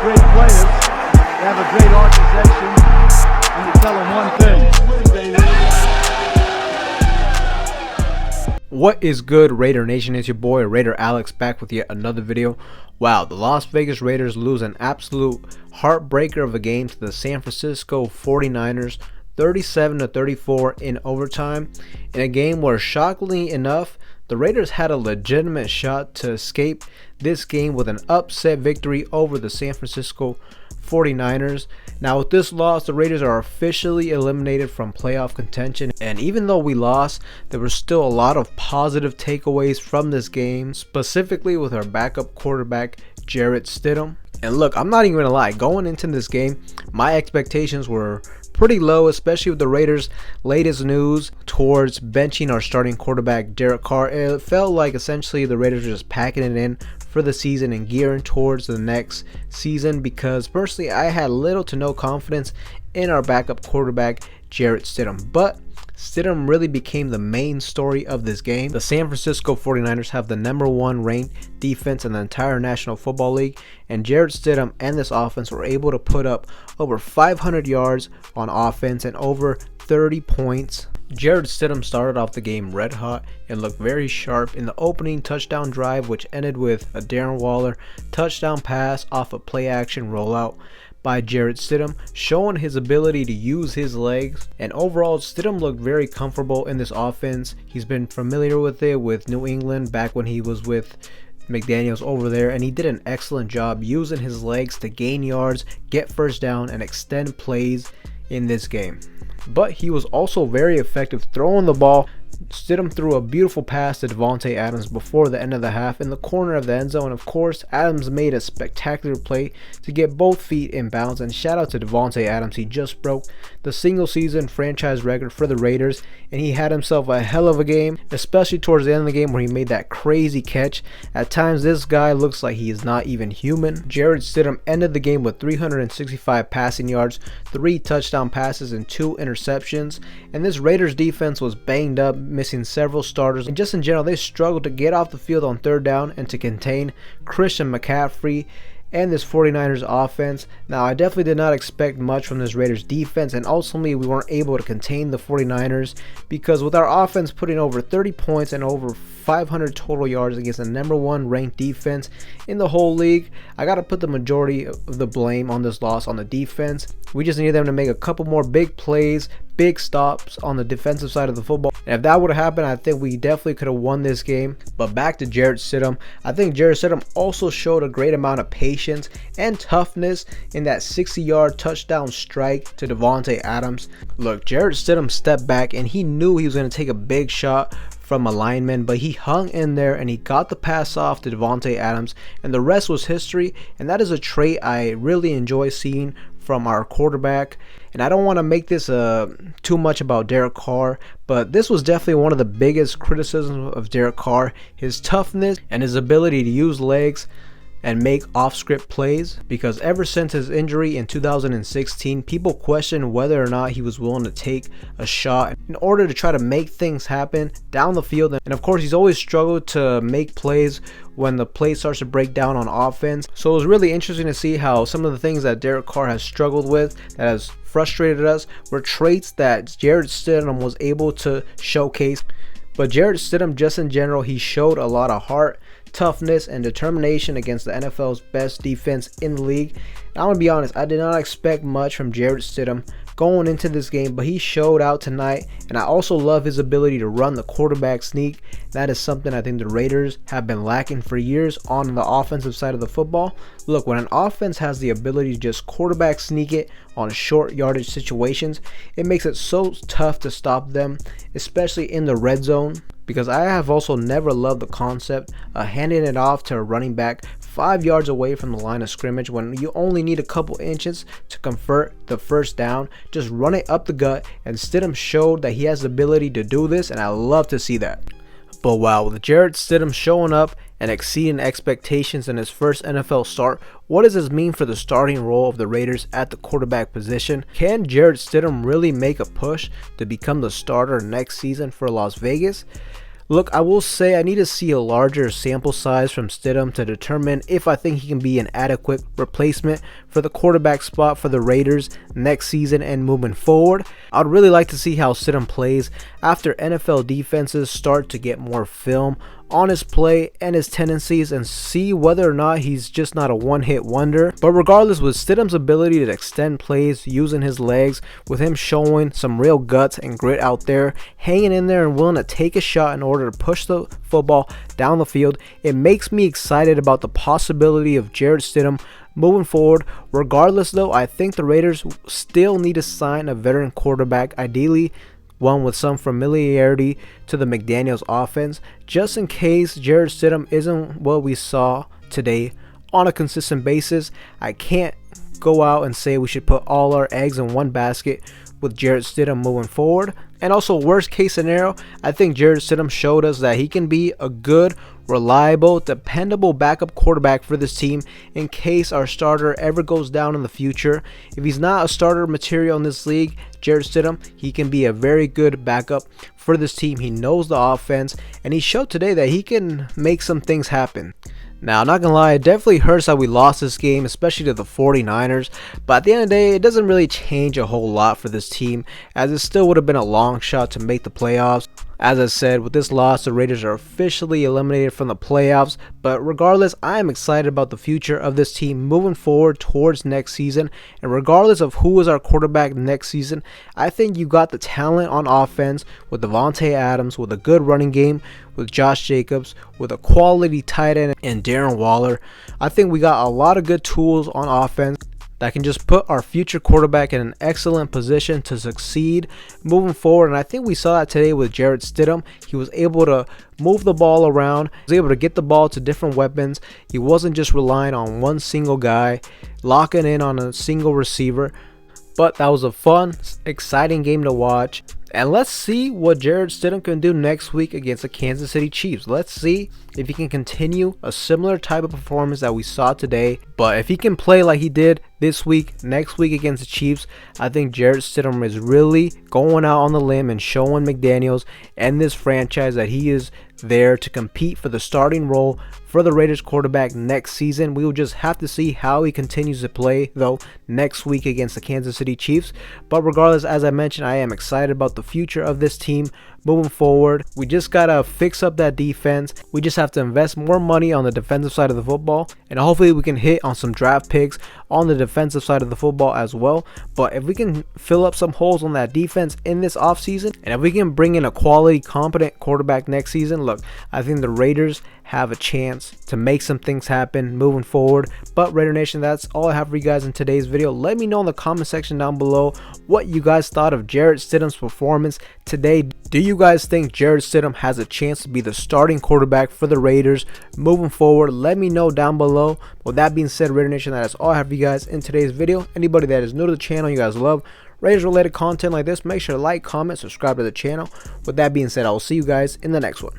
great players, they have a great organization, and you tell them one thing. What is good, Raider Nation? It's your boy Raider Alex back with yet another video. Wow, the Las Vegas Raiders lose an absolute heartbreaker of a game to the San Francisco 49ers, 37-34 in overtime, in a game where, shockingly enough, the Raiders had a legitimate shot to escape this game with an upset victory over the San Francisco 49ers. Now, with this loss, the Raiders are officially eliminated from playoff contention, and even though we lost, there were still a lot of positive takeaways from this game, specifically with our backup quarterback Jareett Stidham. And look, I'm not even gonna lie, going into this game, my expectations were pretty low, especially with the Raiders' latest news towards benching our starting quarterback Derek Carr. It felt like essentially the Raiders were just packing it in for the season and gearing towards the next season, because personally I had little to no confidence in our backup quarterback Jareett Stidham. But Stidham really became the main story of this game. The San Francisco 49ers have the #1 ranked defense in the entire National Football League, and Jareett Stidham and this offense were able to put up over 500 yards on offense and over 30 points. Jareett Stidham started off the game red hot and looked very sharp in the opening touchdown drive, which ended with a Darrne Waller touchdown pass off a play action rollout by Jareett Stidham, showing his ability to use his legs. And overall, Stidham looked very comfortable in this offense. He's been familiar with it with New England back when he was with McDaniels over there, and he did an excellent job using his legs to gain yards, get first down, and extend plays in this game. But he was also very effective throwing the ball. Stidham threw a beautiful pass to Davante Adams before the end of the half in the corner of the end zone. Of course, Adams made a spectacular play to get both feet in bounds, and shout out to Davante Adams. He just broke the single season franchise record for the Raiders, and he had himself a hell of a game, especially towards the end of the game where he made that crazy catch. At times this guy looks like he is not even human. Jareett Stidham ended the game with 365 passing yards, 3 touchdown passes, and 2 interceptions. And this Raiders defense was banged up, missing several starters, and just in general they struggled to get off the field on third down and to contain Christian McCaffrey and this 49ers offense. Now, I definitely did not expect much from this Raiders defense, and ultimately we weren't able to contain the 49ers, because with our offense putting over 30 points and over 500 total yards against the #1 ranked defense in the whole league, I gotta put the majority of the blame on this loss on the defense. We just needed them to make a couple more big plays, big stops on the defensive side of the football, and if that would have happened, I think we definitely could have won this game. But back to Jareett Stidham, I think Jareett Stidham also showed a great amount of patience and toughness in that 60-yard touchdown strike to Davante Adams. Look, Jareett Stidham stepped back and he knew he was going to take a big shot from a lineman, but he hung in there and he got the pass off to Davante Adams, and the rest was history. And that is a trait I really enjoy seeing from our quarterback. And I don't want to make this too much about Derek Carr, but this was definitely one of the biggest criticisms of Derek Carr, his toughness and his ability to use legs and make off-script plays, because ever since his injury in 2016, people questioned whether or not he was willing to take a shot in order to try to make things happen down the field. And of course, he's always struggled to make plays when the play starts to break down on offense. So it was really interesting to see how some of the things that Derek Carr has struggled with, that has frustrated us, were traits that Jareett Stidham was able to showcase. But Jareett Stidham, just in general, he showed a lot of heart, toughness, and determination against the NFL's best defense in the league. And I'm gonna be honest, I did not expect much from Jareett Stidham going into this game, but he showed out tonight. And I also love his ability to run the quarterback sneak. That is something I think the Raiders have been lacking for years on the offensive side of the football. Look, when an offense has the ability to just quarterback sneak it on short yardage situations, it makes it so tough to stop them, especially in the red zone. Because I have also never loved the concept of handing it off to a running back 5 yards away from the line of scrimmage when you only need a couple inches to convert the first down. Just run it up the gut, and Stidham showed that he has the ability to do this, and I love to see that. But wow, with Jareett Stidham showing up and exceeding expectations in his first NFL start, what does this mean for the starting role of the Raiders at the quarterback position? Can Jareett Stidham really make a push to become the starter next season for Las Vegas? Look, I will say I need to see a larger sample size from Stidham to determine if I think he can be an adequate replacement for the quarterback spot for the Raiders next season and moving forward. I'd really like to see how Stidham plays after NFL defenses start to get more film on his play and his tendencies and see whether or not he's just not a one-hit wonder. But regardless, with Stidham's ability to extend plays using his legs, with him showing some real guts and grit out there, hanging in there and willing to take a shot in order to push the football down the field, it makes me excited about the possibility of Jarrett Stidham moving forward. Regardless though, I think the Raiders still need to sign a veteran quarterback, ideally one with some familiarity to the McDaniels offense, just in case Jarrett Stidham isn't what we saw today on a consistent basis. I can't go out and say we should put all our eggs in one basket with Jarrett Stidham moving forward. And also, worst case scenario, I think Jarrett Stidham showed us that he can be a good, reliable, dependable backup quarterback for this team in case our starter ever goes down in the future. If he's not a starter material in this league, Jarrett Stidham, he can be a very good backup for this team. He knows the offense, and he showed today that he can make some things happen. Now, not gonna lie, it definitely hurts that we lost this game, especially to the 49ers, but at the end of the day, it doesn't really change a whole lot for this team, as it still would have been a long shot to make the playoffs. As I said, with this loss, the Raiders are officially eliminated from the playoffs, but regardless, I am excited about the future of this team moving forward towards next season, and regardless of who is our quarterback next season, I think you got the talent on offense with Davante Adams, with a good running game, with Josh Jacobs, with a quality tight end and Darrne Waller. I think we got a lot of good tools on offense that can just put our future quarterback in an excellent position to succeed moving forward. And I think we saw that today with Jarrett Stidham. He was able to move the ball around, he was able to get the ball to different weapons. He wasn't just relying on one single guy, locking in on a single receiver. But that was a fun, exciting game to watch. And let's see what Jarrett Stidham can do next week against the Kansas City Chiefs. Let's see if he can continue a similar type of performance that we saw today. But if he can play like he did this week, next week against the Chiefs, I think Jarrett Stidham is really going out on the limb and showing McDaniels and this franchise that he is there to compete for the starting role for the Raiders quarterback next season. We will just have to see how he continues to play though next week against the Kansas City Chiefs. But regardless, as I mentioned, I am excited about the future of this team moving forward. We just gotta fix up that defense. We just have to invest more money on the defensive side of the football, and hopefully we can hit on some draft picks on the defensive side of the football as well. But if we can fill up some holes on that defense in this offseason, and if we can bring in a quality, competent quarterback next season, look, I think the Raiders have a chance to make some things happen moving forward. But Raider Nation, that's all I have for you guys in today's video. Let me know in the comment section down below what you guys thought of Jarrett Stidham's performance today. Do you guys think Jarrett Stidham has a chance to be the starting quarterback for the Raiders moving forward? Let me know down below. With that being said, Raider Nation, that is all I have for you guys in today's video. Anybody that is new to the channel, you guys love Raiders related content like this, make sure to like, comment, subscribe to the channel. With that being said, I will see you guys in the next one.